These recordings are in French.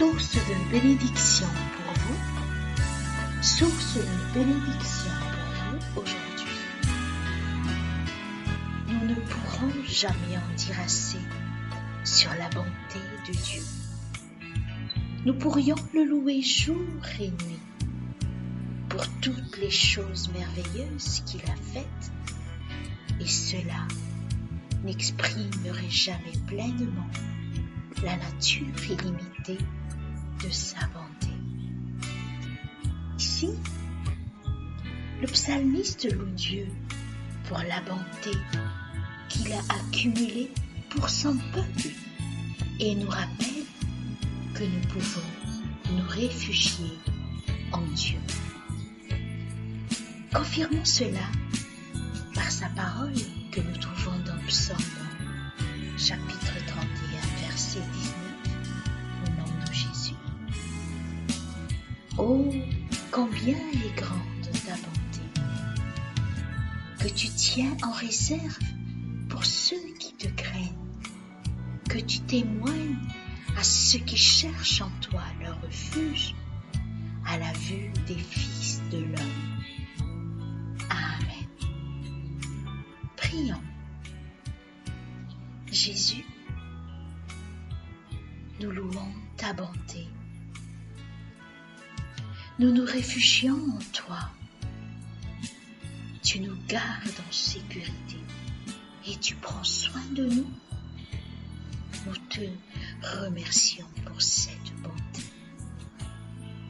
source de bénédiction pour vous, source de bénédiction pour vous aujourd'hui. Nous ne pourrons jamais en dire assez sur la bonté de Dieu. Nous pourrions le louer jour et nuit pour toutes les choses merveilleuses qu'il a faites, et cela n'exprimerait jamais pleinement la nature illimitée de sa bonté. Ici, le psalmiste loue Dieu pour la bonté qu'il a accumulée pour son peuple et nous rappelle que nous pouvons nous réfugier en Dieu. Confirmons cela par sa parole que nous trouvons dans Psaume chapitre 31, verset 19, au nom de Jésus. Oh, combien est grande ta bonté, que tu tiens en réserve pour ceux qui te craignent, que tu témoignes à ceux qui cherchent en toi leur refuge, à la vue des fils de l'homme. Amen. Prions. Jésus, nous louons ta bonté. Nous nous réfugions en toi. Tu nous gardes en sécurité et tu prends soin de nous. Nous te remercions pour cette bonté.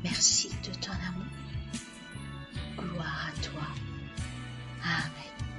Merci de ton amour. Gloire à toi. Amen.